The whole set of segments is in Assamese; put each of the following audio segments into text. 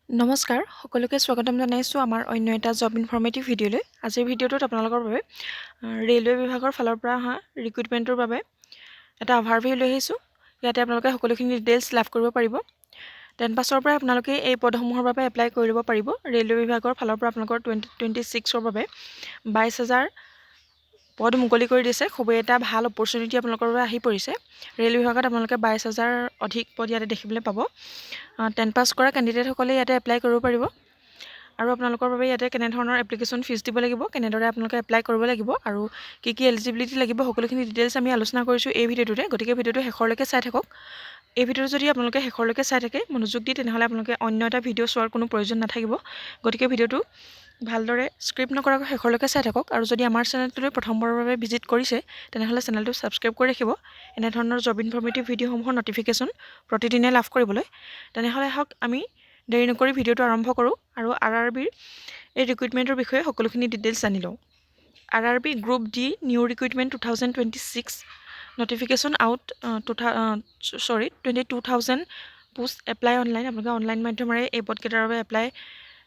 নমস্কাৰ সকলোকে স্বাগতম জনাইছোঁ আমাৰ অন্য এটা জব ইনফৰ্মেটিভ ভিডিঅ'লৈ। আজিৰ ভিডিঅ'টোত আপোনালোকৰ বাবে ৰেলৱে বিভাগৰ ফালৰ পৰা অহা ৰিক্ৰুইটমেণ্টৰ বাবে এটা অভাৰভিউ লৈ আহিছোঁ। ইয়াতে আপোনালোকে সকলোখিনি ডিটেইলছ লাভ কৰিব পাৰিব। 10 পাছৰ পৰা আপোনালোকে এই পদসমূহৰ বাবে এপ্লাই কৰি ল'ব পাৰিব। ৰেলৱে বিভাগৰ ফালৰ পৰা আপোনালোকৰ 2026ৰ বাবে 22,000 পদ মুকলি কৰি দিছে। খুবেই এটা ভাল অপৰচুনিটি আপোনালোকৰ বাবে আহি পৰিছে। ৰেল বিভাগত আপোনালোকে 22,000 অধিক পদ ইয়াতে দেখিবলৈ পাব। 10 পাছ কৰা কেণ্ডিডেটসকলে ইয়াতে এপ্লাই কৰিব পাৰিব। আৰু আপোনালোকৰ বাবে ইয়াতে কেনেধৰণৰ এপ্লিকেশ্যন ফিজ দিব লাগিব, কেনেদৰে আপোনালোকে এপ্লাই কৰিব লাগিব আৰু কি কি এলিজিবিলিটি লাগিব সকলোখিনি ডিটেইলছ আমি আলোচনা কৰিছোঁ এই ভিডিঅ'টোতে। গতিকে ভিডিঅ'টো শেষলৈকে চাই থাকক। এই ভিডিঅ'টো যদি আপোনালোকে শেষলৈকে চাই থাকে মনোযোগ দি, তেনেহ'লে আপোনালোকে অন্য এটা ভিডিঅ' চোৱাৰ কোনো প্ৰয়োজন নাথাকিব। গতিকে ভিডিঅ'টো ভালদৰে স্ক্ৰিপ্ট নকৰাকৈ শেষলৈকে চাই থাকক। আৰু যদি আমাৰ চেনেলটোলৈ প্ৰথমবাৰৰ বাবে ভিজিট কৰিছে তেনেহ'লে চেনেলটো ছাবস্ক্ৰাইব কৰি ৰাখিব এনেধৰণৰ জব ইনফৰ্মেটিভ ভিডিঅ'সমূহৰ নটিফিকেশ্যন প্ৰতিদিনে লাভ কৰিবলৈ। তেনেহ'লে হওক আমি দেৰি নকৰি ভিডিঅ'টো আৰম্ভ কৰোঁ আৰু RRBৰ এই ৰিক্ৰুইটমেণ্টৰ বিষয়ে সকলোখিনি ডিটেইলছ জানি লওঁ। RRB group D new recruitment 2026 notification out 22,000 post apply online. আপোনালোকে অনলাইন মাধ্যমেৰে এই পদকেইটাৰ বাবে এপ্লাই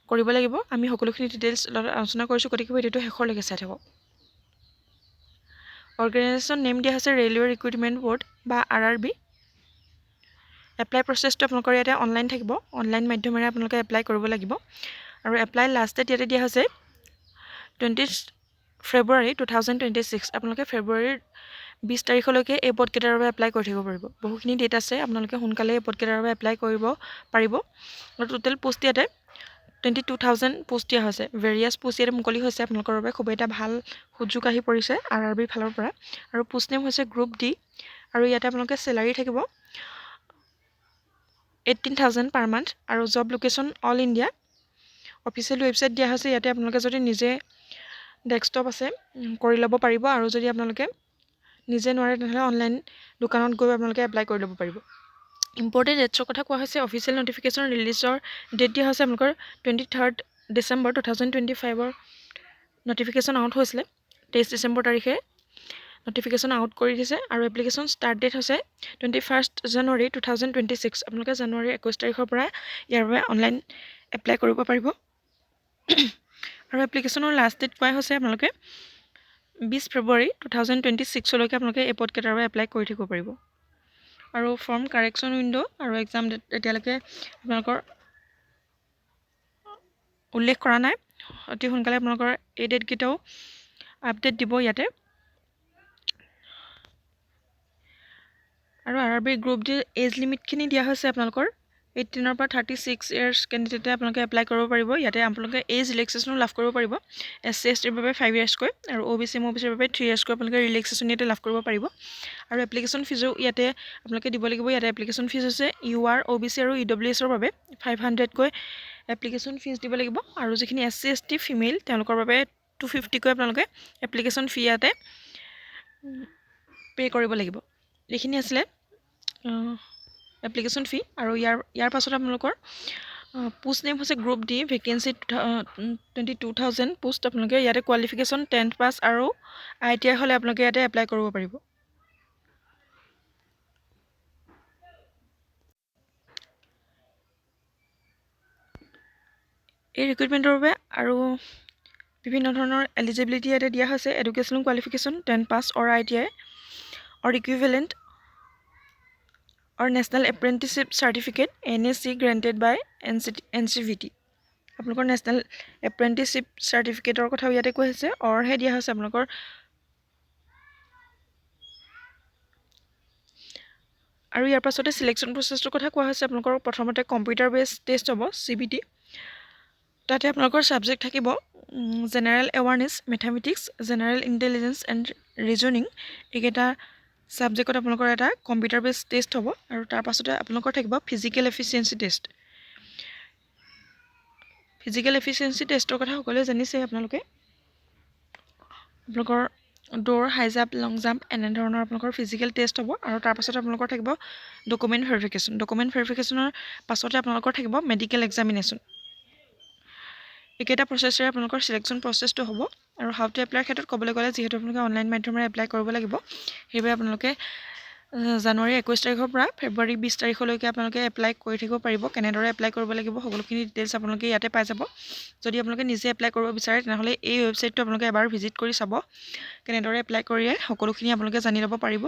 কৰিব লাগিব। আমি সকলোখিনি ডিটেইলছ আলোচনা কৰিছোঁ, গতিকে ভিডিঅ'টো শেষলৈকে চাই থাকক। অৰ্গেনাইজেশ্যন নেম দিয়া হৈছে ৰেলৱে ৰিক্ৰুইটমেণ্ট ব'ৰ্ড বা RRB। এপ্লাই প্ৰচেছটো আপোনালোকৰ ইয়াতে অনলাইন থাকিব। অনলাইন মাধ্যমেৰে আপোনালোকে এপ্লাই কৰিব লাগিব। আৰু এপ্লাই লাষ্ট ডেট ইয়াতে দিয়া হৈছে 20 ফেব্ৰুৱাৰী 2026। আপোনালোকে ফেব্ৰুৱাৰীৰ 20 তাৰিখলৈকে এই পদকেইটাৰ বাবে এপ্লাই কৰি থাকিব পাৰিব। বহুখিনি ডেট আছে, আপোনালোকে সোনকালে এই পদকেইটাৰ বাবে এপ্লাই কৰিব পাৰিব। আৰু টোটেল পোষ্ট ইয়াতে 22,000 পোষ্ট দিয়া হৈছে। ভেৰিয়াছ পোষ্ট ইয়াতে মুকলি হৈছে আপোনালোকৰ বাবে। খুব এটা ভাল সুযোগ আহি পৰিছে RRBৰ ফালৰ পৰা। আৰু পোষ্ট নেম হৈছে গ্ৰুপ ডি। আৰু ইয়াতে আপোনালোকে চেলাৰী থাকিব 18,000 পাৰ মান্থ। আৰু job location all India. Official website দিয়া হৈছে। ইয়াতে আপোনালোকে যদি নিজে ডেস্কটপ আছে কৰি ল'ব পাৰিব, আৰু যদি আপোনালোকে নিজে নোৱাৰে তেনেহ'লে অনলাইন দোকানত গৈ আপোনালোকে এপ্লাই কৰি ল'ব পাৰিব। ইম্পৰ্টেণ্ট ডেটছৰ কথা কোৱা হৈছে। অফিচিয়েল নটিফিকেশ্যন ৰিলিজৰ ডেট দিয়া হৈছে আপোনালোকৰ 23 ডিচেম্বৰ 2025ৰ নটিফিকেশ্যন আউট হৈছিলে। 23 ডিচেম্বৰ তাৰিখে নটিফিকেশ্যন আউট কৰি দিছে। আৰু এপ্লিকেশ্যন ষ্টাৰ্ট ডেট হৈছে 21 জানুৱাৰী 2026। আপোনালোকে জানুৱাৰী 21 তাৰিখৰ পৰা ইয়াৰ বাবে অনলাইন এপ্লাই কৰিব পাৰিব। আৰু এপ্লিকেশ্যনৰ লাষ্ট ডেট কোৱা হৈছে আপোনালোকে 20 ফেব্ৰুৱাৰী 2026লৈকে আপোনালোকে এই পদকেইটাৰ বাবে এপ্লাই কৰি থাকিব পাৰিব। আৰু ফৰ্ম কাৰেকশ্যন উইণ্ড' আৰু এক্সাম ডেট এতিয়ালৈকে আপোনালোকৰ উল্লেখ কৰা নাই। অতি সোনকালে আপোনালোকৰ এই ডেটকেইটাও আপডেট দিব ইয়াতে। আৰু RRB গ্ৰুপ ডি এজ লিমিটখিনি দিয়া হৈছে আপোনালোকৰ 18ৰ পৰা 36 ইয়াৰ্ছ কেণ্ডিডেটে আপোনালোকে এপ্লাই কৰিব পাৰিব। ইয়াতে আপোনালোকে এজ ৰিলেক্সেশ্যনো লাভ কৰিব পাৰিব। SC STৰ বাবে 5 ইয়াৰ্ছকৈ আৰু OBC MOBCৰ বাবে 3 ইয়াৰ্ছকৈ আপোনালোকে ৰিলেক্সেশ্যন ইয়াতে লাভ কৰিব পাৰিব। আৰু এপ্লিকেশ্যন ফিজো ইয়াতে আপোনালোকে দিব লাগিব। ইয়াতে এপ্লিকেশ্যন ফিজ হৈছে UR OBC আৰু EWSৰ বাবে 500কৈ এপ্লিকেশ্যন ফিজ দিব লাগিব। আৰু যিখিনি SC ST ফিমেল তেওঁলোকৰ বাবে 250কৈ আপোনালোকে এপ্লিকেশ্যন ফি ইয়াতে পে' কৰিব লাগিব। এইখিনি আছিলে এপ্লিকেশ্যন ফি। আৰু ইয়াৰ পাছত আপোনালোকৰ পোষ্ট নেম হৈছে গ্ৰুপ ডি ভেকেঞ্চি 22,000 পোষ্ট। আপোনালোকে ইয়াতে কোৱালিফিকেশ্যন 10th পাছ আৰু ITI হ'লে আপোনালোকে ইয়াতে এপ্লাই কৰিব পাৰিব। এই ৰিক্ৰুইটমেণ্টৰ বাবে আৰু বিভিন্ন ধৰণৰ এলিজিবিলিটি ইয়াতে দিয়া হৈছে। এডুকেশ্যনেল কোৱালিফিকেশ্যন 10 পাছ or ITI or equivalent or National Apprenticeship Certificate NAC granted by NCVT। আপোনালোকৰ নেশ্যনেল এপ্ৰেণ্টিছশ্বিপ চাৰ্টিফিকেটৰ কথাও ইয়াতে কোৱা হৈছে। অৰহে দিয়া হৈছে আপোনালোকৰ। আৰু ইয়াৰ পাছতে চিলেকশ্যন প্ৰচেছটোৰ কথা কোৱা হৈছে। আপোনালোকৰ প্ৰথমতে কম্পিউটাৰ বেছ টেষ্ট হ'ব CBT। তাতে আপোনালোকৰ ছাবজেক্ট থাকিব general awareness, mathematics, general intelligence and reasoning. এইকেইটা ছাবজেক্টত আপোনালোকৰ এটা কম্পিউটাৰ বেছ টেষ্ট হ'ব। আৰু তাৰ পাছতে আপোনালোকৰ থাকিব physical efficiency test. Physical efficiency টেষ্টৰ কথা সকলোৱে জানিছে আপোনালোকে। আপোনালোকৰ দৌৰ, হাই জাম্প, লং জাম্প এনেধৰণৰ আপোনালোকৰ ফিজিকেল টেষ্ট হ'ব। আৰু তাৰ পাছতে আপোনালোকৰ থাকিব ডকুমেণ্ট ভেৰিফিকেশ্যন। ডকুমেণ্ট ভেৰিফিকেশ্যনৰ পাছতে আপোনালোকৰ থাকিব মেডিকেল এক্সামিনেশ্যন। এইকেইটা প্ৰচেছেৰে আপোনালোকৰ চিলেকশ্যন প্ৰচেছটো হ'ব। আৰু হাউ টু এপ্লাইৰ ক্ষেত্ৰত ক'বলৈ গ'লে যিহেতু আপোনালোকে অনলাইন মাধ্যমেৰে এপ্লাই কৰিব লাগিব, সেইবাবে আপোনালোকে জানুৱাৰী 21 তাৰিখৰ পৰা ফেব্ৰুৱাৰী 20 তাৰিখলৈকে আপোনালোকে এপ্লাই কৰি থাকিব পাৰিব। কেনেদৰে এপ্লাই কৰিব লাগিব সকলোখিনি ডিটেইলছ আপোনালোকে ইয়াতে পাই যাব। যদি আপোনালোকে নিজে এপ্লাই কৰিব বিচাৰে তেনেহ'লে এই ৱেবছাইটটো আপোনালোকে এবাৰ ভিজিট কৰি চাব। কেনেদৰে এপ্লাই কৰিয়ে সকলোখিনি আপোনালোকে জানি ল'ব পাৰিব।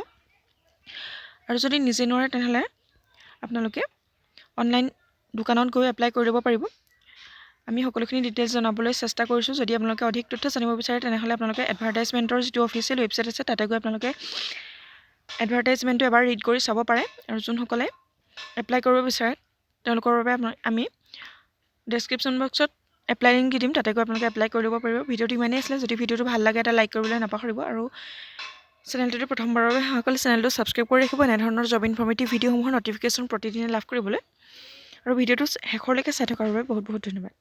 আৰু যদি নিজে নোৱাৰে তেনেহ'লে আপোনালোকে অনলাইন দোকানত গৈ এপ্লাই কৰি দিব পাৰিব। আমি সকলোখিনি ডিটেইলছ জনাবলৈ চেষ্টা কৰিছোঁ। যদি আপোনালোকে অধিক তথ্য জানিব বিচাৰে তেনেহ'লে আপোনালোকে এডভাৰটাইজমেণ্টৰ যিটো অফিচিয়েল ৱেবছাইট আছে তাতে গৈ আপোনালোকে এডভাৰটাইজমেণ্টটো এবাৰ ৰিড কৰি চাব পাৰে। আৰু যোনসকলে এপ্লাই কৰিব বিচাৰে তেওঁলোকৰ বাবে আমি ডেছক্ৰিপশ্যন বক্সত এপ্লাই লিংক দি দিম, তাতে গৈ আপোনালোকে এপ্লাই কৰি ল'ব পাৰিব। ভিডিঅ'টো ইমানেই আছিলে। যদি ভিডিঅ'টো ভাল লাগে এটা লাইক কৰিবলৈ নাপাহৰিব। আৰু চেনেলটোতে প্ৰথমবাৰৰ বাবে সকলে চেনেলটো ছাবস্ক্ৰাইব কৰি ৰাখিব এনেধৰণৰ জব ইনফৰ্মেটিভ ভিডিঅ'সমূহৰ ন'টিফিকেশ্যন প্ৰতিদিনে লাভ কৰিবলৈ। আৰু ভিডিঅ'টো শেষলৈকে চাই থকাৰ বাবে বহুত বহুত ধন্যবাদ।